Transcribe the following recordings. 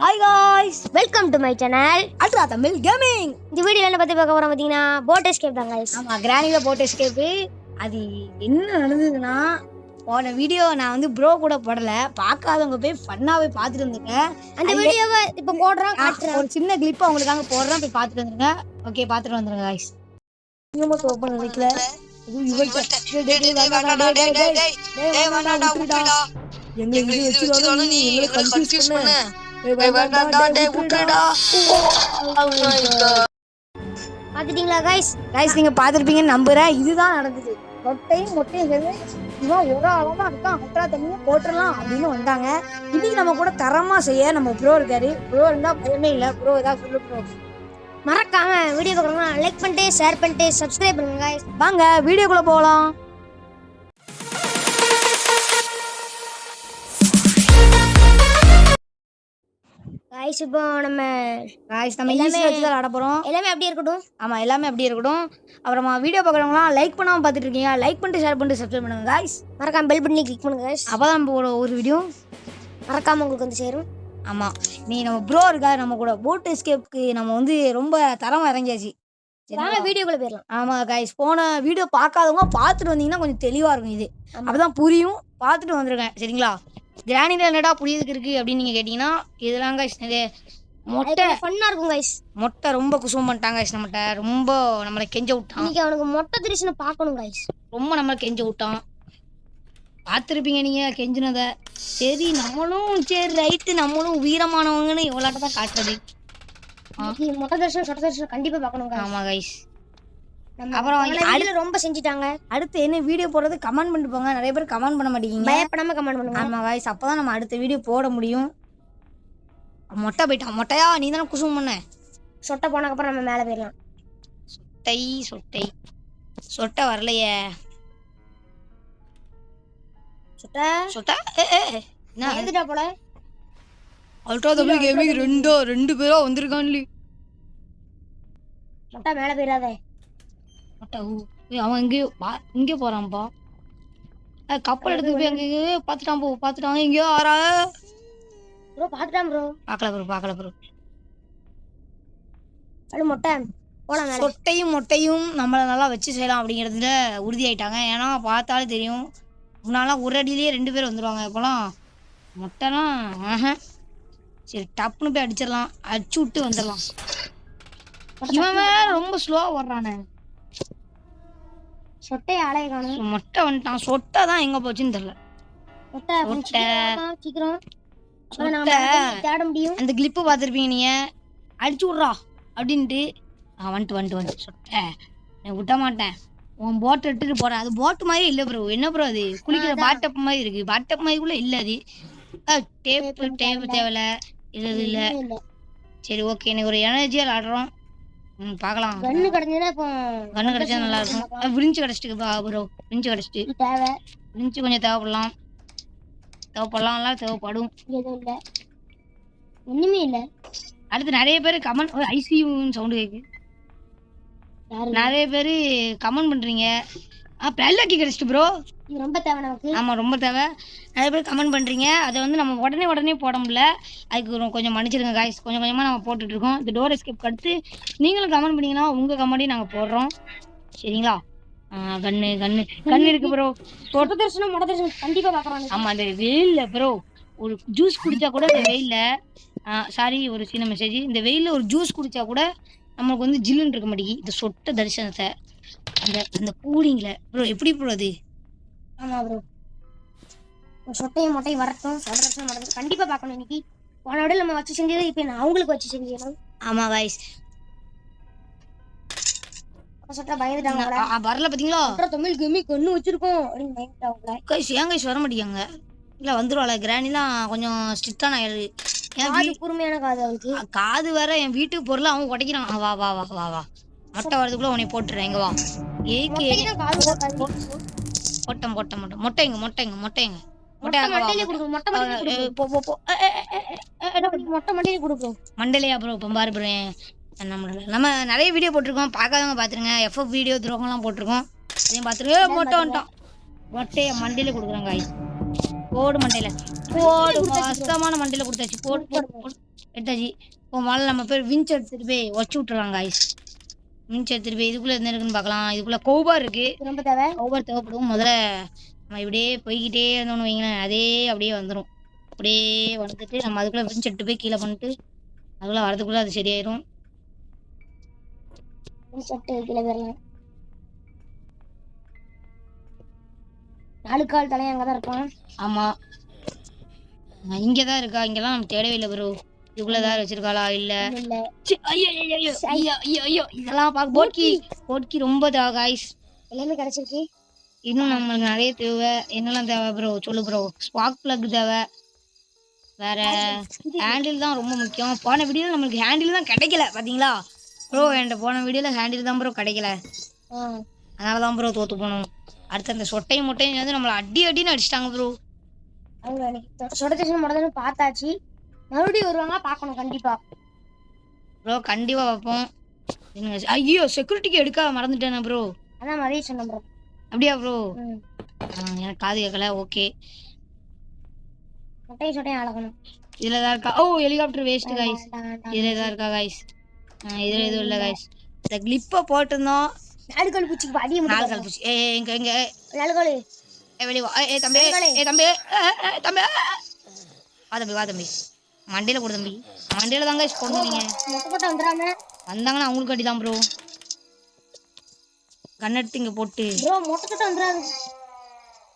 Hi guys, welcome to my channel ultra Tamil gaming. இந்த வீடியோல என்ன பத்தி பார்க்க போறோம் பாத்தீங்கன்னா போட் எஸ்கேப் தான் गाइस. ஆமா, கிரானில போட் எஸ்கேப்பு. அது என்ன நடந்ததுன்னா, போன வீடியோ நான் வந்து ப்ரோ கூட போடல, பார்க்காதவங்க போய் ஃபன்னாவே பார்த்துட்டு வந்துருங்க. அந்த வீடியோவை இப்போ போடுறோம் காட்டுறேன். ஒரு சின்ன கிளிப் உங்களுக்காக போடுறேன், போய் பார்த்துட்டு வந்துருங்க. ஓகே, பார்த்துட்டு வந்துருங்க காய்ஸ். இன்னும் ஓப்பன் வைக்கல. பாத்துட்டீங்களா गाइस? நீங்க பாத்திருப்பீங்கன்னு நம்புறேன். இதுதான் நடந்தது. மொட்டையும் சேர்ந்து இவன் ஒரு அளவா இருக்கான், அல்ட்ரா தண்ணியை போட்டுடலாம் அப்படின்னு வந்தாங்க. இன்னைக்கு நம்ம கூட தரமா செய்ய நம்ம ப்ரோ இருக்காரு. ப்ரோ இருந்தா பயமே இல்லை. ப்ரோ ஏதாவது சொல்லு ப்ரோ. மறக்காம வீடியோ பார்க்கணும்னா லைக் பண்ணிட்டு ஷேர் பண்ணிட்டு சப்ஸ்கிரைப் பண்ணுங்க गाइस. வாங்க வீடியோக்குள்ள போகலாம். गाइस இப்போ நம்ம ஈஸியா வச்சு தான் ஆட போறோம். எல்லாமே அப்படியே இருக்கட்டும். ஆமா, எல்லாமே அப்படியே இருக்கட்டும். அப்புறமா வீடியோ பார்க்குறவங்களாம் லைக் பண்ணாம பார்த்துட்டு இருக்கீங்க, லைக் பண்ணிட்டு ஷேர் பண்ணிட்டு சப்ஸ்கிரைப் பண்ணுங்க गाइस. மறக்காம பெல் பட்டனை கிளிக் பண்ணுங்க गाइस. அப்பதான் நம்ம ஒரு வீடியோ மறக்காம உங்களுக்கு வந்து சேரும். ஆமா, நீ நம்ம ப்ரோ இருக்கா நம்ம கூட போட் எஸ்கேப்க்கு நம்ம வந்து ரொம்ப தரமா இறங்கியாச்சு. வாங்க வீடியோக்குள்ள போயிடலாம். ஆமா गाइस, போன வீடியோ பார்க்காதவங்க பார்த்துட்டு வந்தீங்கன்னா கொஞ்சம் தெளிவா இருக்கும். இது அப்பதான் புரியும். பார்த்துட்டு வந்துருங்க சரிங்களா. கிரானில என்னடா புரியுதுக்கு இருக்கு அப்படின்னு நீங்க கேட்டீங்கன்னா இதெல்லாம் गाइस. மொட்டை ஃபன்னா இருக்கும் गाइस. மொட்டை ரொம்ப குசும் பண்ணிட்டாங்க गाइस. நம்மகிட்ட ரொம்ப நம்மளை கெஞ்ச விட்டான். இன்னைக்கு அவனுக்கு மொட்டை திருஷ்ண பார்க்கணும் गाइस. ரொம்ப நம்மளை கெஞ்ச விட்டான். பார்த்துருப்பீங்க நீங்க கெஞ்சினத. சரி நம்மளும் சரி ரைட்டு, நம்மளும் வீரமானவங்கன்னு இவ்வளோட்ட தான் காட்டுறது. மொட்டை தரிசனம் சொட்ட தரிசனம் கண்டிப்பா பார்க்கணும் गाइस. ஆமா गाइस. அப்புறம் அடுத்து ரொம்ப செஞ்சிட்டாங்க. அடுத்து என்ன வீடியோ போடுறது கமெண்ட் பண்ணிட்டு போங்க. நிறைய பேர் கமெண்ட் பண்ண மாட்டேங்கிறீங்க. பயப்படாம கமெண்ட் பண்ணுங்க. ஆமா गाइस, அப்பதான் நம்ம அடுத்த வீடியோ போட முடியும். மொட்டை போயிட்டான். மொட்டையா நீ தானே குசும் பண்ண. சொட்டை போனதுக்கு அப்புறம் நம்ம மேல போயிடலாம். சொட்டை சொட்டை வரலையே. சொட்டை என்ன எழுதிட்டா போல. அல்ட்ரா தமிழ் கேமிங் ரெண்டு பேரா வந்திருக்கான்லி. சொட்டை மேல போயிடாதே. அவன் இங்கே போறான்பா. கப்பல் எடுத்து போய் அங்கே பார்த்துட்டான் எங்கேயோ ஆறா. ப்ரோ பாத்துட்டான் ப்ரோ. பார்க்கல ப்ரோ. அது மொட்டை போலாம் மேல. சொட்டையும் மொட்டையும் நம்மளை நல்லா வச்சு செய்யலாம் அப்படிங்கிறதுல உறுதியாயிட்டாங்க. ஏன்னா பார்த்தாலே தெரியும், முன்னாலாம் ஒரு அடியிலேயே 2 பேர் வந்துடுவாங்க. இப்போலாம் மொட்டைலாம் சரி டப்புன்னு போய் அடிச்சிடலாம், அடிச்சு விட்டு வந்துடலாம். இவன் ரொம்ப ஸ்லோவா ஓடுறானே. சொட்டை ஆளைய காணோம். மொட்டை வந்துட்டான். சொட்டை தான் எங்க போச்சுன்னு தெரியல. சீக்கிரம் தேட முடியும். அந்த கிளிப்பு பார்த்துருப்பீங்க நீங்க. அடிச்சு விட்றா அப்படின்ட்டு வந்துட்டு சொட்டை நான் விட்ட மாட்டேன், உன் போட்டை எடுத்துட்டு போறேன். அது போட்டு மாதிரி இல்லை ப்ரோ. என்ன ப்ரோ அது குளிக்கிற பாட்டப் மாதிரி இருக்கு. பாட்டப் மாதிரி கூட இல்லை அது. டேப்பு தேவையில்ல. இது இல்ல. சரி ஓகே, எனக்கு ஒரு எனர்ஜியா விளாடுறோம். பார்க்கலாம். கண்ணு கிடைச்சா இப்போ கண்ணு கிடைச்சா நல்லா இருக்கும். விரிஞ்சு கிடைச்சிட்டு ப்ரோ. விரிஞ்சு கிடைச்சிட்டு தேவை. விரிஞ்சு கொஞ்சம் தேவைப்படலாம். தேவைப்படும். எதுவும் இல்லை, ஒண்ணுமே இல்லை. அடுத்து நிறைய பேர் கமெண்ட் ஐசியூன்னு சவுண்டு கேட்கு. நிறைய பேர் கமெண்ட் பண்றீங்க. பிளல்லக்கி கிடைச்சிட்டு ப்ரோ. இது ரொம்ப தேவை நமக்கு. ஆமா ரொம்ப தேவை. நிறைய பேர் கமெண்ட் பண்றீங்க. அதை வந்து நம்ம உடனே போட முடியல. அதுக்கு கொஞ்சம் மன்னிச்சிருங்க गाइस. கொஞ்சம் கொஞ்சமா நம்ம போட்டுட்டு இருக்கோம். இந்த டோர் எஸ்கேப் அடுத்து நீங்களும் கமெண்ட் பண்ணீங்கன்னா உங்க கமெண்டையும் நாங்க போடுறோம் சரிங்களா. கண்ணு இருக்கு ப்ரோ. சொட்ட தரிசனம் மொட்டை தரிசனம் கண்டிப்பா பார்க்கறாங்க. ஆமா, அந்த வெயில்ல ப்ரோ ஒரு ஜூஸ் குடிச்சா கூட இந்த வெயில்ல சாரி ஒரு சின்ன மெசேஜ். இந்த வெயில்ல ஒரு ஜூஸ் குடிச்சா கூட நமக்கு வந்து ஜில்லுன்னு இருக்க மாட்டேங்குது. இந்த சொட்ட தரிசனத்தை அந்த கூலிங்ல ப்ரோ எப்படி ப்ரோ அது. ஆமா ப்ரோ, சொட்டையும் மொட்டையும் வரட்டும். சொட்ட தரிசனம் மொட்டை கண்டிப்பா பார்க்கணும். இன்னைக்கு போன விட நம்ம வச்சு செஞ்சது இப்போ நான் அவங்களுக்கு வச்சு செஞ்சேன். ஆமா गाइस, சொட்ட பயந்துட்டாங்க. வரல பாத்தீங்களா. தமிழ் கேமி கண்ணு வச்சிருக்கோம் அப்படின்னு பயந்துட்டாங்க गाइस. ஏன் गाइस வர மாட்டேங்க. இல்ல வந்துருவாள. கிரானிலாம் கொஞ்சம் ஸ்ட்ரிக்டான ஆயிடுது. காது கூர்மையான காது அவளுக்கு. காது வேற என் வீட்டுக்கு பொருள் அவன் உடைக்கிறான். வா வா வா வா வா மொட்டை வரதுக்குள்ள உன்னை போட்டுறேன். எங்க வா ஏகே மொட்டைங்க மண்டலையா ப்ரோ. இப்போ பாரு ப்ரோ, நம்ம நிறைய வீடியோ போட்டிருக்கோம். பார்க்காதவங்க பார்த்துருங்க. எஃப்எஃப் வீடியோ துரோகம்லாம் போட்டிருக்கோம். அதையும் பார்த்துருக்கேன். மொட்டை வந்துட்டான். மொட்டையை மண்டையில கொடுக்குறாங்க गाइस. போடு மண்டையில போடு மோசமான மண்டையில கொடுத்தாச்சு போடு போடு போடு எடுத்தாச்சு இப்போ முதல்ல நம்ம பேர் விஞ்ச் எடுத்துட்டு போய் வச்சு விட்டுறலாம் காய்ஸ் விஞ்ச் எடுத்துட்டு போய் இதுக்குள்ள என்ன இருக்குன்னு பார்க்கலாம் இதுக்குள்ள கௌபார் இருக்கு ரொம்ப தேவை கௌபார் தேவைப்படும் முதல்ல நம்ம இப்படியே போய்கிட்டே இருந்தோம்னு வைங்களேன் அதே அப்படியே வந்துடும் அப்படியே வந்துட்டு நம்ம அதுக்குள்ள விஞ்ச் எடுத்து போய் கீழே பண்ணிட்டு அதுக்குள்ள வரதுக்குள்ள அது சரியாயிரும் சட்டு கீழே போயிடலாம் 4 கால் தலையை அங்கதான் இருப்பான் ஆமா இங்கதான் இருக்கா இங்கெல்லாம் நம்ம தேடவே இல்லை ப்ரோ இதுக்குள்ளதான் வச்சிருக்காளா இல்ல இல்ல ஐயோ ஐயோ ஐயோ ஐயோ ஐயோ ஐயோ இதெல்லாம் பார்க்க போட்கி ரொம்ப தேவை காய்ஸ் எல்லாமே கிடைச்சிருக்கு இன்னும் நம்மளுக்கு நிறைய தேவை என்னெல்லாம் தேவை ப்ரோ சொல்லு ப்ரோ ஸ்பார்க் பிளக் தேவை வேற ஹேண்டில் தான் ரொம்ப முக்கியம் போன வீடியோல நம்மளுக்கு ஹேண்டில் தான் கிடைக்கல பாத்தீங்களா ப்ரோ என்கிட்ட போன வீடியோல ஹேண்டில் தான் ப்ரோ கிடைக்கல அதனால தான் ப்ரோ தோத்து போனோம் அடுத்து அந்த சொட்டையும் முட்டையும் வந்து நம்மளை அடின்னு அடிச்சிட்டாங்க ப்ரோ அவங்க சொடத்தேஷன் முதல்ல பார்த்தாச்சு மறுபடியும் வருவாங்க பார்க்கணும் கண்டிப்பா ப்ரோ கண்டிப்பா வைப்போம் ஐயோ செக்யூரிட்டிக்கு எடுக்க மறந்துட்டேனே ப்ரோ அதான் மதிய சொன்னேன் ப்ரோ அப்படியா ப்ரோ எனக்கு காது கேட்கல ஓகே சொட்டையும் அழகணும் இதுல தான் இருக்கா ஓ ஹெலிகாப்டர் வேஸ்ட் காய்ஸ் இதுல தான் இருக்கா காய்ஸ் இதுல எதுவும் இல்லை காய்ஸ் இந்த கிளிப்பை போட்டிருந்தோம் 4 கால் பூச்சிக்கு அடிய 4 கால் பூச்சி எங்க 4 கால் வெளியே வா தம்பி தம்பி தம்பி வா தம்பி மண்டையில கொடு தம்பி மண்டையில தாங்க கொண்டுவீங்க மொட்டை வந்துடாம வந்தாங்கன்னா அவங்களுக்கு அடிதான் ப்ரோ கண்ணெடுத்து இங்க போட்டு ப்ரோ மொட்டை வந்துடாது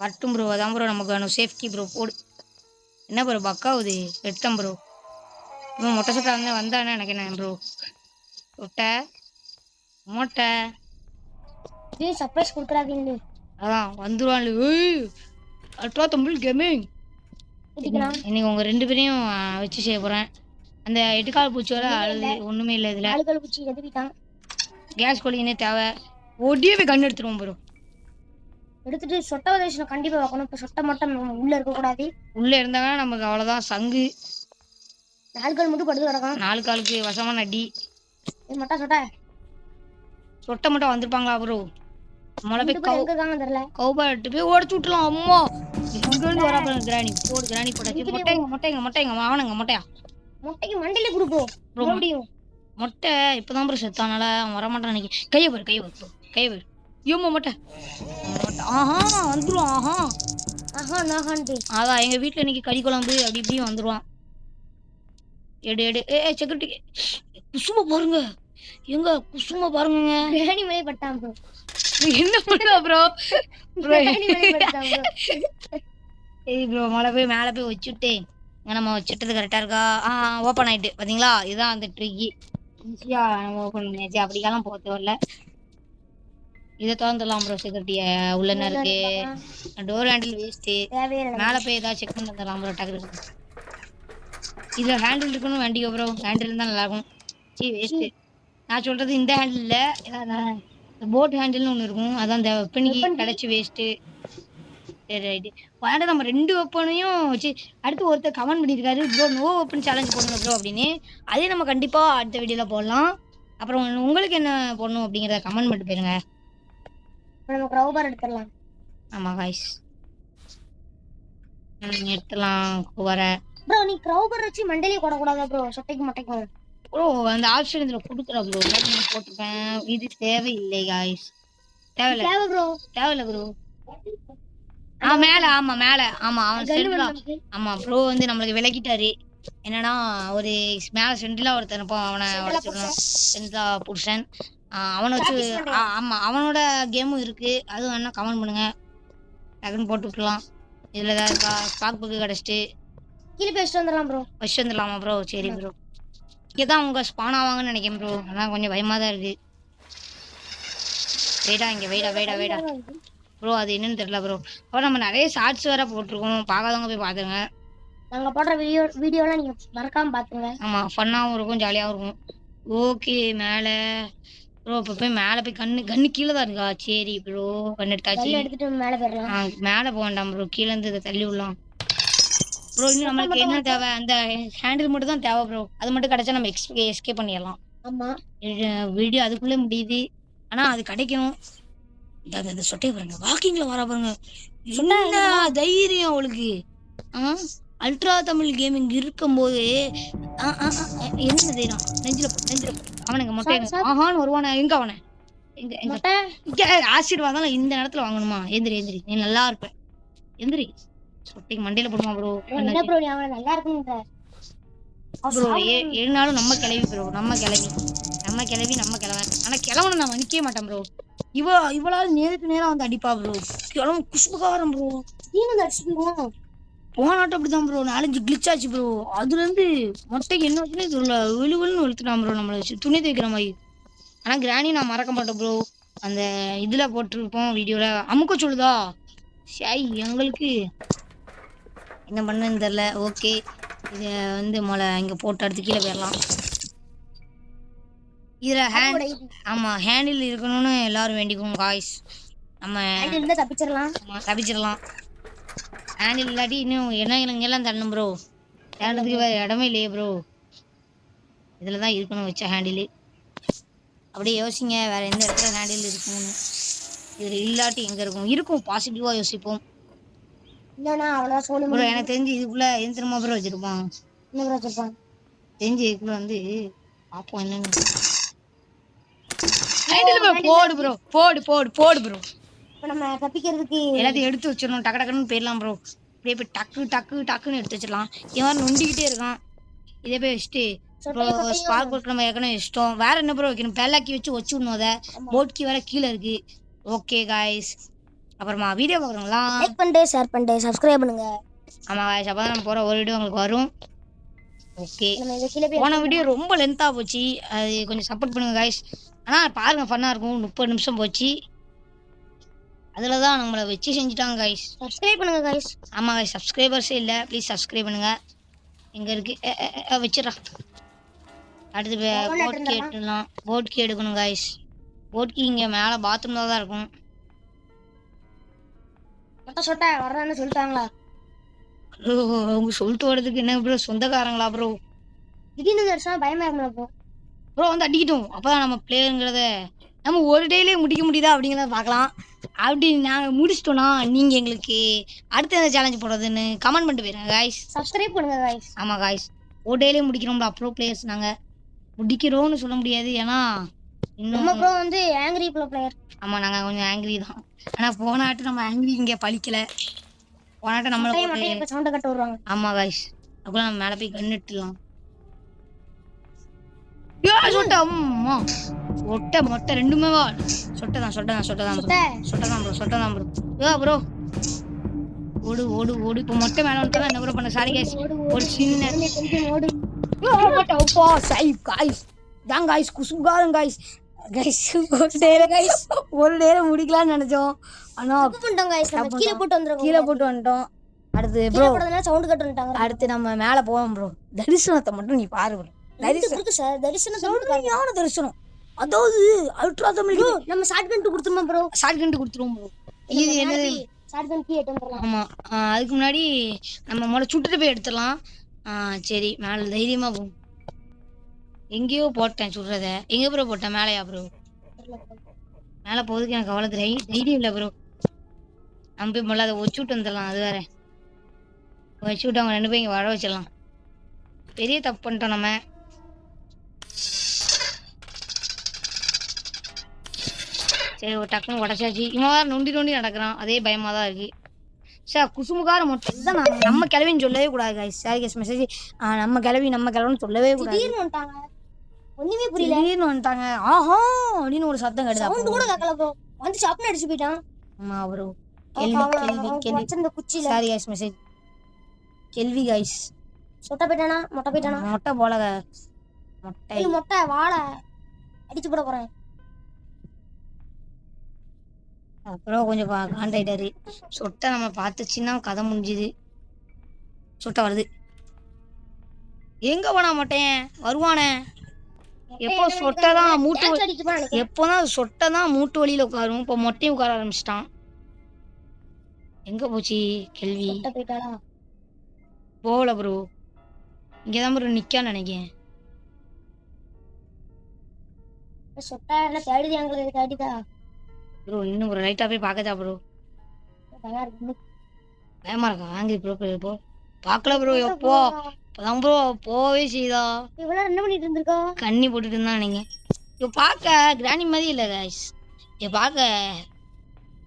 வரட்டும் ப்ரோ அதான் ப்ரோ நமக்கு வேணும் சேஃப்டி ப்ரோ போடு என்ன ப்ரோ பக்காவுது எடுத்தேன் ப்ரோ இவன் மொட்டை சட்டை வந்து வந்தானே எனக்கு என்ன ப்ரோ மொட்டை மொட்டை சர்ப்ரைஸ் கொடுக்குறாங்க அதான் வந்துருவான்ல அல்ட்ரா தமிழ் கேமிங் இன்னைக்கு உங்க 2 பேரையும் வச்சு செய்ய போறேன் அந்த 8 கால் பூச்சியோட அழுது ஒண்ணுமே இல்லை இதுல 4 கால் பூச்சி எதுக்கிட்டான் கேஸ் கோழிங்கன்னே தேவை ஒடியவே கண்ணு எடுத்துருவோம் ப்ரோ எடுத்துட்டு சொட்டை வதேஷன் கண்டிப்பா வைக்கணும் இப்போ சொட்டை மட்டும் உள்ள இருக்க கூடாது உள்ள இருந்தாங்கன்னா நமக்கு அவ்வளவுதான் சங்கு 4 கால் மட்டும் படுத்து கிடக்கும் 4 காலுக்கு வசமான அடி இது மட்டும் சொட்டை மட்டும் வந்திருப்பாங்களா ப்ரோ மொளை போய் தெரியல கௌபார் எடுத்து போய் உடச்சு விட்டுலாம் அம்மா இங்கிருந்து வராப்ப கிராணி போடு கிராணி போட்டாச்சு மொட்டைங்க அவனுங்க மொட்டைக்கு மண்டையில கொடுப்போம் மறுபடியும் மொட்டை இப்பதான் ப்ரோ செத்தானால அவன் வரமாட்டான் நினைக்க கையை பாரு ஐயோம்மா மொட்டை ஆஹா வந்துருவான் நாகான்ட்டு அதான் எங்க வீட்டுல இன்னைக்கு கறி குழம்பு அப்படி இப்படியும் வந்துருவான் எடு செக்யூரிட்டி குசும பாருங்க எங்க குசும பாருங்க கிராணி மேலே பட்டான் ப்ரோ என்ன பண்ணுவா ப்ரோ சரி ப்ரோ மேலே போய் வச்சுட்டு நம்ம வச்சுட்டது கரெக்டாக இருக்கா ஓப்பன் ஆயிட்டு பார்த்தீங்களா இதுதான் அந்த ட்ரிக்கி ஈஸியாக நம்ம ஓப்பன் பண்ணியாச்சு அப்படிக்கெல்லாம் போக தேவையில்ல இதை திறந்துடலாம் ப்ரோ செக்யூரிட்டியை உள்ள என்ன இருக்கு டோர் ஹேண்டில் வேஸ்ட்டு மேலே போய் ஏதாவது செக் பண்ணி வந்துடலாம் ப்ரோ டக்கு இதில் ஹேண்டில் இருக்குன்னு வேண்டிக்கோ ப்ரோ ஹேண்டில் தான் நல்லாயிருக்கும் சரி வேஸ்ட்டு நான் சொல்கிறது இந்த ஹேண்டில் இல்லை போட் ஹேண்டில்னு ஒன்று இருக்கும் அதான் இந்த வெப்பனிக்கு கிடச்சி வேஸ்ட்டு சரி ரைட்டு வேண்டாம் நம்ம 2 வெப்பனையும் வச்சு அடுத்து ஒருத்தர் கமெண்ட் பண்ணியிருக்காரு ப்ரோ நோ வெப்பன் சேலஞ்ச் போடணும் ப்ரோ அப்படின்னு அதே நம்ம கண்டிப்பாக அடுத்த வீடியோவில் போடலாம் அப்புறம் உங்களுக்கு என்ன போடணும் அப்படிங்கிறத கமெண்ட் பண்ணிட்டு போயிருங்க நம்ம க்ரௌபர் எடுத்துடலாம் ஆமாம் காய்ஸ் எடுத்துடலாம் வர ப்ரோ நீ க்ரௌபர் வச்சு மண்டையிலே போடக்கூடாதா ப்ரோ சொட்டைக்கு மட்டைக்கும் ப்ரோ அந்த ஆப்ஷன் இதில் கொடுக்குறா ப்ரோ போட்டிருப்பேன் இது தேவையில்லை காய்ஸ் தேவையில்லை ப்ரோ மேல அவன் சென்ட்ரா ஆமா ப்ரோ வந்து நம்மளுக்கு விலகிட்டாரு என்னன்னா ஒரு மேல சென்ட்ரலா ஒருத்தன் இருப்பான் அவனை வச்சுக்கணும் சென்ட்ரா புருஷன் அவனை வச்சு ஆமா அவனோட கேமும் இருக்கு அதுவும் வேணா கமெண்ட் பண்ணுங்க டக்குன்னு போட்டு விட்டுலாம் இதுல ஏதாவது இருக்கா ஸ்பாக் புக்கு கிடைச்சிட்டு கீழே பேசிட்டு வந்துடலாம் ப்ரோ வச்சு வந்துடலாமா ப்ரோ சரி ப்ரோ இங்கதான் அவங்க ஸ்பான் ஆவாங்கன்னு நினைக்கிறேன் ப்ரோ அதான் கொஞ்சம் பயமா தான் இருக்கு வெயிடா ப்ரோ அது என்னன்னு தெரியல ப்ரோ அப்புறம் நம்ம நிறைய ஷார்ட்ஸ் வேற போட்டிருக்கோம் பார்க்காதவங்க போய் பாத்துருங்க நாங்க போடுற வீடியோலாம் நீங்க மறக்காம பாத்துங்க ஆமா ஃபன்னாவும் இருக்கும் ஜாலியாவும் இருக்கும் ஓகே மேலே ப்ரோ இப்போ போய் மேலே போய் கண்ணு கீழே தான் இருக்கா சரி ப்ரோ கண்ணு எடுத்துட்டு மேலே போயிடலாம் மேலே போக வேண்டாம் ப்ரோ கீழே இருந்து இதை தள்ளி விடலாம் ப்ரோ இன்னும் நம்மளுக்கு என்ன தேவை அந்த ஹேண்டில் மட்டும் தான் தேவை ப்ரோ அது மட்டும் கிடைச்சா நம்ம எஸ்கே பண்ணிடலாம் ஆமா வீடியோ அதுக்குள்ளே முடியுது ஆனா அது கிடைக்கும் இந்த சொட்டையை பாருங்க வாக்கிங்ல வர பாருங்க என்ன தைரியம் அவளுக்கு அல்ட்ரா தமிழ் கேமிங் இருக்கும்போது என்ன செய்யறான்? நெஞ்சில அவனுக்கு மொட்டை ஆஹான்னு வருவானே. எங்க அவனை எங்க எங்க மொட்டை இங்க ஆசீர்வாதம் இந்த இடத்துல வாங்கணுமா? எந்திரி நீ நல்லா இருப்ப. எந்திரி சொட்டைக்கு மண்டையில போடுமா ப்ரோ? என்ன ப்ரோ நீ அவன நல்லா இருக்குன்ற ப்ரோ ஏழுனாலும் நம்ம கிளவி ப்ரோ. நம்ம கிளவன். ஆனா கிளவனை நான் மன்னிக்கவே மாட்டேன் ப்ரோ. இவளால் நேருக்கு நேரா வந்து அடிப்பா ப்ரோ. கிளவன் குசுகாரம் ப்ரோ. நீங்க அடிச்சுக்கணும். போனாட்டம் அப்படிதான் ப்ரோ. 4-5 கிளிச் ஆச்சு ப்ரோ. அதுல இருந்து மொட்டைக்கு என்ன வச்சுன்னு தெரியல. விழுன்னு வெளுத்துட்டான் ப்ரோ நம்மள வச்சு துணி தைக்கிற மாதிரி. ஆனா கிராணி நான் மறக்க மாட்டேன் ப்ரோ. அந்த இதுல போட்டிருப்போம் வீடியோல அமுக்க சொல்லுதா சாய் எங்களுக்கு என்ன பண்ணன்னு தெரியல. ஓகே இத வந்து மொளை இங்க போட்டு அடுத்து கீழே போயிடலாம். இதுல ஆமா ஹேண்டில் இருக்கணும்னு எல்லாரும் வேண்டிக்குவோம் காய்ஸ். நம்ம தப்பிச்சிடலாம். ஹேண்டில் இல்லாட்டி இன்னும் என்ன எல்லாம் தரணும் ப்ரோ. தேடுறதுக்கு வேற இடமே இல்லையே ப்ரோ. இதுலதான் இருக்கணும் வச்ச ஹேண்டில். அப்படியே யோசிங்க வேற எந்த இடத்துல ஹேண்டில் இருக்கும்னு. இதுல இல்லாட்டி எங்க இருக்கும் பாசிட்டிவா யோசிப்போம். ப்ரோ எனக்கு தெரிஞ்சு இதுக்குள்ள எந்திரமா ப்ரோ வச்சிருப்பான். தெரிஞ்சு இதுக்குள்ள வந்து பாப்போம் என்னன்னு. போடு ப்ரோ போடு ப்ரோ. நம்ம தப்பிக்கிறதுக்கு எல்லாத்தையும் எடுத்து வச்சிடணும். டக்குன்னு போயிடலாம் ப்ரோ. அப்படியே போய் டக்குன்னு எடுத்து வச்சிடலாம். இவன் நொண்டிக்கிட்டே இருக்கான். இதே போய் வச்சுட்டு ப்ரோ ஸ்பார்க் ஒர்க் நம்ம ஏற்கனவே இஷ்டம். வேற என்ன ப்ரோ வைக்கணும்? பெல்லாக்கி வச்சு விடணும். அதை போட் கீ வேற கீழே இருக்கு. ஓகே காய்ஸ் அப்புறமா வீடியோ பார்க்குறோங்களா? லைக் பண்ணிட்டு ஷேர் பண்ணிட்டு சப்ஸ்கிரைப் பண்ணுங்க. ஆமா காய்ஸ் அப்பதான் நம்ம போகிற ஒரு வீடியோ உங்களுக்கு வரும். ஓகே போன வீடியோ ரொம்ப லென்த்தாக போச்சு. அது கொஞ்சம் சப்போர்ட் பண்ணுங்க காய்ஸ். ஆனால் பாருங்க ஃபன்னாக இருக்கும். 30 நிமிஷம் போச்சு. அதில் தான் நம்மளை வச்சு செஞ்சுட்டாங்க காய்ஸ். சப்ஸ்கிரைப் பண்ணுங்க காய்ஸ். ஆமாம் காய்ஸ் சப்ஸ்கிரைபர்ஸே இல்லை. ப்ளீஸ் சப்ஸ்கிரைப் பண்ணுங்க. எங்கே இருக்கு வச்சிடறா. அடுத்து போட் கீ எடுத்துடலாம். போட் கீ எடுக்கணும் காய்ஸ். போட் கீ இங்கே மேலே பாத்ரூமில் தான் இருக்கும். வர்றான்னு சொல்லிட்டாங்களா? அவங்க சொல்லிட்டு வர்றதுக்கு என்ன ப்ரோ சொந்தக்காரங்களா ப்ரோ? திடீர்னு பயமா இருக்கும் ப்ரோ வந்து அடிக்கட்டும். அப்பதான் நம்ம பிளேயருங்கிறத நம்ம ஒரு டேலேயே முடிக்க முடியுதா அப்படிங்கிறத பார்க்கலாம். அப்படி நாங்கள் முடிச்சிட்டோம்னா நீங்கள் எங்களுக்கு அடுத்த எந்த சேலஞ்ச் போடுறதுன்னு கமெண்ட் பண்ணிட்டு போயிருங்க காய்ஸ். சப்ஸ்கிரைப் பண்ணுங்க காய்ஸ். ஆமாம் காய்ஸ் ஒரு டேலேயே முடிக்கிறோம்ல. அப்ரோ பிளேயர்ஸ் நாங்கள் முடிக்கிறோம்னு சொல்ல முடியாது. ஏன்னா இன்னும் ப்ரோ வந்து ஆங்கிரி ப்ரோ பிளேயர். ஆமாம் நாங்கள் கொஞ்சம் ஆங்கிரி தான். ஆனால் போனாட்டு நம்ம ஆங்கிரி இங்கே பழிக்கலை. போனாட்ட நம்மளை சவுண்டை கட்ட வருவாங்க. ஆமாம் காய்ஸ் அப்போ நம்ம மேலே போய் கண்ணுட்டுலாம். மொட்டை ரெண்டுமே சொட்டதான் ப்ரோ. ஓடு இப்போ மொட்டை மேல வந்துட்டா என்ன ப்ரோ பண்ண? சாரி गाइस ஒரு சின்ன गाइस தான் गाइस குசுகாரம் गाइस ஒரு நேரம் முடிக்கலாம்னு நினைச்சோம். ஆனா பண்ணிட்டோம் गाइस நம்ம கீழ போட்டு வந்துட்டோம். அடுத்து ப்ரோ சவுண்ட் கட் பண்ணிட்டாங்க. அடுத்து நம்ம மேல போவோம் ப்ரோ. தரிசனத்தை மட்டும் நீ பாரு ப்ரோ. தரிசனம் அதாவது அல்ட்ரா தமிழ் நம்ம ஷாட்கன் கொடுத்துருவோம் ப்ரோ. இது என்னது? ஷாட்கன் கீ எடுத்து வந்துறலாம். ஆமா அதுக்கு முன்னாடி நம்ம முதல்ல சுட்டுட்டு போய் எடுத்துடலாம். சரி மேல தைரியமா போ. எங்கேயோ போட்டேன் சுடுறத. எங்க ப்ரோ போட்டேன்? மேலையா ப்ரோ? மேலே போகுதுக்கு எனக்கு அவ்வளோ தைரியம் இல்லை ப்ரோ. நம்ம போய் முதல்ல அதை வச்சு விட்டு வந்துடலாம். அது வேற வச்சு விட்டு அவங்க 2 பேரும் இங்கே வர வச்சிடலாம். பெரிய தப்பு பண்ணிட்டோம் நம்ம. சரி ஒரு டக்குன்னு உடச்சாச்சு. இவன் வேறு நொண்டி நடக்கிறான். அதே பயமாக தான் இருக்கு. சார் குசுமுகார மொட்டை இதுதான் நம்ம கிளவின்னு சொல்லவே கூடாது காய்ஸ். சாரி கேஸ் மெசேஜ் நம்ம கிளவின்னு சொல்லவே கூடாது. ஒண்ணுமே புரியல. திடீர்னு வந்துட்டாங்க. ஆஹா அப்படின்னு ஒரு சத்தம் கேட்டது. சவுண்ட் கூட கேட்கல ப்ரோ. வந்து சாப்பிட்டு அடிச்சு போயிட்டான். ஆமா ப்ரோ. கேள்வி அந்த குச்சில. Sorry guys message. கேள்வி गाइस. மொட்டை போயிட்டானா? மொட்டை போலங்க. மொட்டை வாளை அடிச்சு போட போறேன். அப்புறம் கொஞ்சம் காண்டாயிட்டாரு. சொட்டை நம்ம பார்த்துச்சுன்னா கதை முடிஞ்சுது. சொட்டை வருது. எங்க போனா மொட்டையன் வருவானே? எப்போ சொட்டை தான் மூட்டு வழியில உட்காரும். இப்போ மொட்டையும் உட்கார ஆரம்பிச்சிட்டான். எங்க போச்சு கேள்வி? போகல ப்ரோ. இங்கதான் ப்ரோ நிக்கான்னு நினைக்கிறேன். ப்ரோ இன்னும் ஒரு லைட்டா போய் பார்க்கதா ப்ரோ? பயமா இருக்கா? ஆங்கிரி ப்ரோ போ பார்க்கல ப்ரோ எப்போ இப்போதான் ப்ரோ போவே செய்தா இவ்வளவு என்ன பண்ணிட்டு இருந்திருக்கா? கண்ணி போட்டுட்டு இருந்தா நீங்க இப்போ பார்க்க கிராணி மாதிரி இல்லை கைஸ் இப்போ பார்க்க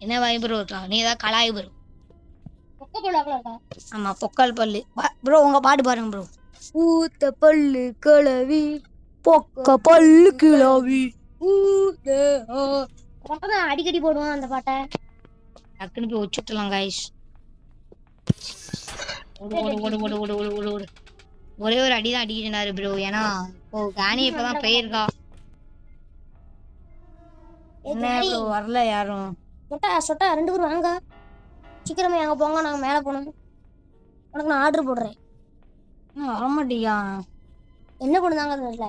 என்ன வாய் ப்ரோ இருக்கா நீ ஏதாவது கலாய் ப்ரோ பொக்க போடாக்கல இருக்கா? ஆமா பொக்கல் பல்லு ப்ரோ உங்க பாட்டு பாருங்க ப்ரோ ஊத்த பல்லு கிளவி பொக்க பல்லு கிளவி மட்டும்தான் அடிக்கடி போடுவான் அந்த பாட்டை. டக்குன்னு போய் வச்சுட்டலாம் கைஸ் ஓடு ஓடு ஓடு ஓடு ஓடு ஓடு ஓடு ஓடு ஒரே ஒரு அடி தான் அடிக்கிட்டாரு ப்ரோ ஏன்னா இப்போ காணி இப்பதான் போயிருக்கா என்ன ப்ரோ வரல யாரும் சொட்டா 2 பேரும் வாங்க சீக்கிரமே அங்க போங்க நாங்க மேல போனோம். உனக்கு நான் ஆர்டர் போடுறேன். வரமாட்டியா என்ன பண்ணுதாங்க தெரியல.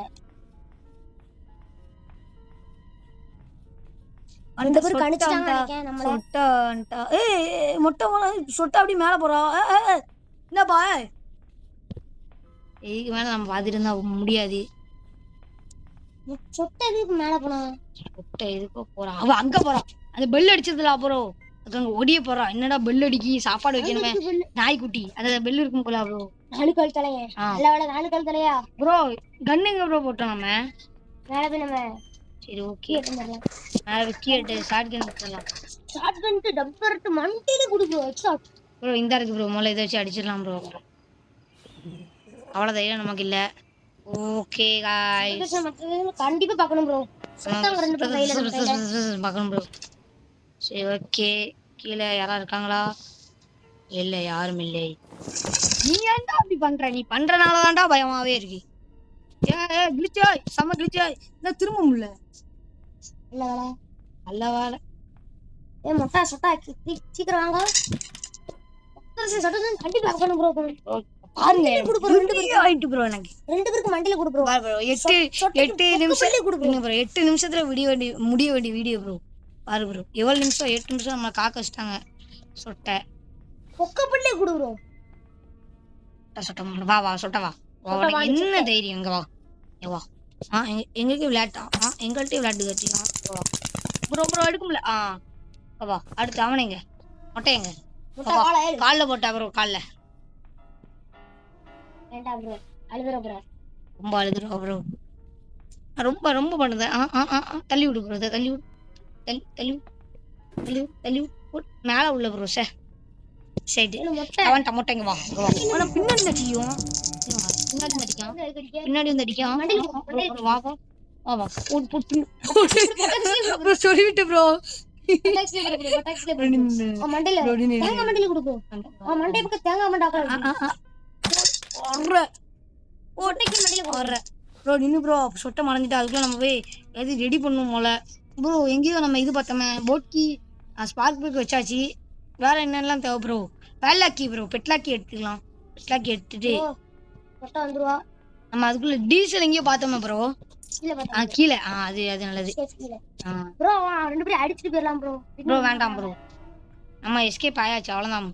2 பேரும் கணிச்சிட்டாங்க நினைக்கிறேன் நம்மள. சொட்டான்டா ஏய் மொட்டை போனா சொட்டா அப்படி மேல போறா என்னப்பா இதுக்கு மேல நம்ம பாத்துட்டு இருந்தா முடியாது. சொட்டை எதுக்கு மேல போனா? சொட்டை எதுக்கோ போறான் அவ அங்க போறான் அந்த பெல் அடிச்சதுல அப்புறம் அங்க ஒடிய போறான் என்னடா பெல் அடிக்கி சாப்பாடு வைக்கணுமே நாய்க்குட்டி அந்த பெல் இருக்கும் போல ப்ரோ 4 கால் தலையே நல்ல வேளை 4 கால் தலையா ப்ரோ கன்னுங்க ப்ரோ போட்டோம் நம்ம மேல போய் நம்ம சரி ஓகே மேல விக்கிட்டு ஷார்ட் கன் போடலாம். ஷார்ட் கன் டப்பர்ட் மண்டில குடுக்கு ஹெட்ஷாட் ப்ரோ இந்த இருக்கு ப்ரோ முதல்ல இதை வச்சு அடிச்சிடலாம் ப்ரோ அவ்வளவு தைரியம் நமக்கு இல்ல. ஓகே गाइस கண்டிப்பா பார்க்கணும் ப்ரோ சொட்டாங்க 2 பேர் கையில பார்க்கணும் ப்ரோ. சரி ஓகே கீழே யாரா இருக்காங்களா? இல்ல யாரும் இல்லை. நீ ஏன்டா அப்படி பண்ற? நீ பண்றனால தான்டா பயமாவே இருக்கு. ஏ கிளிச்சாய் சம கிளிச்சாய் நான் திரும்ப முடியல. இல்ல வேலை நல்ல வேலை. ஏ மொட்டா சொட்டா சீக்கிரம் வாங்க. சொட்டா கண்டிப்பா பார்க்கணும் ப்ரோ. பாருங்க குடு ப்ரோ 2 பேருக்கு ஆயிட்டு ப்ரோ எனக்கு 2 பேருக்கு மண்டில குடு ப்ரோ. பாரு ப்ரோ 8 நிமிஷம் குடு ப்ரோ 8 நிமிஷத்துல முடிய வேண்டிய வீடியோ ப்ரோ. பாரு ப்ரோ எவ்வளவு நிமிஷம் 8 நிமிஷம் நம்ம காக்க வச்சிட்டாங்க. சொட்டை பொக்க பல்லே குடு ப்ரோ. சொட்ட வா வா சொட்ட வா உனக்கு என்ன தைரியம் இங்க வா வா எங்களுக்கு விளையாட்டா எங்கள்கிட்ட விளையாட்டு கட்டியா ப்ரோ ப்ரோ எடுக்க முடியல வா அடுத்து அவனைங்க மொட்டையங்க காலில் போட்டா ப்ரோ காலில் வேண்டாம் ப்ரோ அழுதுற ப்ரோ ரொம்ப அழுதுறா ப்ரோ ரொம்ப ரொம்ப பண்ணுது தள்ளி விடு ப்ரோ தள்ளி விடு தள்ளி தள்ளி தள்ளி தள்ளி மேலே உள்ள ப்ரோ சார் சரி அவன் டமோட்டங்க வா ஆனா பின்னாடி நடிக்கும் பின்னாடி நடிக்கான் பின்னாடி வந்து அடிக்கான் வா வா வா வா சொல்லிவிட்டு ப்ரோ மண்டையில தேங்காய் மண்டையில கொடுக்கும் மண்டை பக்கம் தேங்காய் மண்டை ப்ரோ நின்று ப்ரோ சொட்டை மறைஞ்சிட்டா அதுக்குள்ள நம்ம போய் எது ரெடி பண்ணுவோம் போல ப்ரோ எங்கேயோ நம்ம இது பார்த்தோமே போட்கி ஸ்பார்க் பேக் வச்சாச்சு வேற என்னெல்லாம் தேவை ப்ரோ வேலாக்கி ப்ரோ பெட்லாக்கி எடுத்துக்கலாம் பெட்லாக்கி எடுத்துட்டு வந்துருவா நம்ம அதுக்குள்ள டீசல் எங்கேயோ பார்த்தோமே ப்ரோ கீழே அது அது நல்லது ப்ரோ 2 பேரும் அடிச்சிட்டு போயிடலாம் ப்ரோ ப்ரோ வேண்டாம் ப்ரோ நம்ம எஸ்கேப் ஆயாச்சு அவ்வளோதான்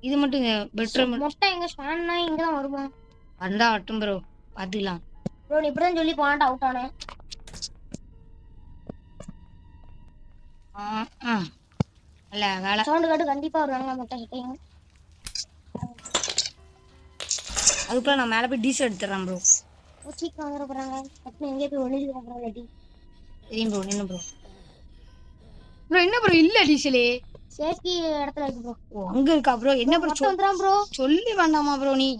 இது மட்டும் பெட்ரூம் மொட்டை எங்க ஸ்டாண்ட்னா இங்க தான் வருவோம் வந்தா வட்டும் ப்ரோ பாத்துக்கலாம் ப்ரோ நீ இப்படி தான் சொல்லி போனாட்ட அவுட் ஆனே இல்ல வேலை சவுண்ட் காட்டு கண்டிப்பா வருவாங்க மொட்டை கிட்டேயும் அதுக்குள்ள நான் மேலே போய் டீசல் எடுத்துறேன் ப்ரோ சீக்கிரம் வந்துட போறாங்க பட்டு எங்கே போய் ஒளிஞ்சுக்க போறாங்க ரெடி தெரியும் ப்ரோ நின்று ப்ரோ ப்ரோ என்ன ப்ரோ இல்ல டீசலே சேஃப்டி இடத்துல இருக்கு ப்ரோ ஓ அங்க இருக்கா ப்ரோ என்ன ப்ரோ வந்துறான் ப்ரோ சொல்லி வேண்டாமா ப்ரோ நீ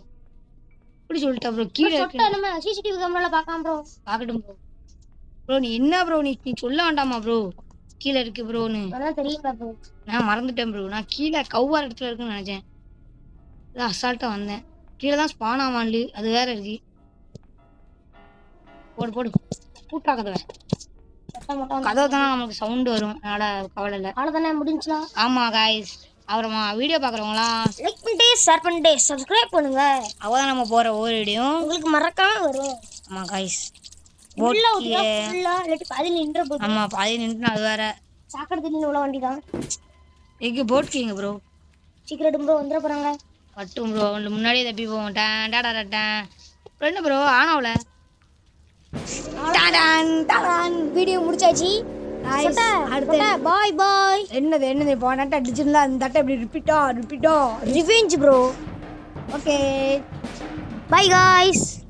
இப்படி சொல்லிட்டா ப்ரோ கீழே இருக்கு நம்ம சிசிடிவி கேமரால பார்க்கலாம் ப்ரோ பார்க்கட்டும் ப்ரோ ப்ரோ நீ என்ன ப்ரோ நீ சொல்ல வேண்டாமா ப்ரோ கீழே இருக்கு ப்ரோன்னு அதான் தெரியுமா ப்ரோ நான் மறந்துட்டேன் ப்ரோ நான் கீழே கவ்வார் இடத்துல இருக்குன்னு நினைச்சேன் அதான் அசால்ட்டா வந்தேன் கீழே தான் ஸ்பான் ஆவான்லு அது வேற இருக்கு போடு போடு கூட்டா கதவை கதவை தான் நமக்கு சவுண்ட் வரும் அதனால கவலை இல்லை அவ்வளோதானே முடிஞ்சுலா ஆமா காய்ஸ் அப்புறமா வீடியோ பார்க்குறவங்களாம் லைக் பண்ணிட்டு ஷேர் பண்ணிட்டு சப்ஸ்கிரைப் பண்ணுங்க அவதான் நம்ம போகிற ஒவ்வொரு வீடியோ உங்களுக்கு மறக்காம வரும் ஆமா காய்ஸ் ஆமா பாதி நின்று அது வேற சாக்கடை தண்ணி உள்ள வண்டி தான் எங்க போட்கிங்க ப்ரோ சீக்கிரம் ப்ரோ வந்துட போறாங்க பட்டும் ப்ரோ முன்னாடியே தப்பி போவோம் என்ன ப்ரோ ஆனாவுல வீடியோ முடிச்சாச்சு பாய் பாய் என்னது போன அடிச்சிருந்தா அந்த தட்டை இப்படி ரிப்பீட்டா revenge bro okay bye guys.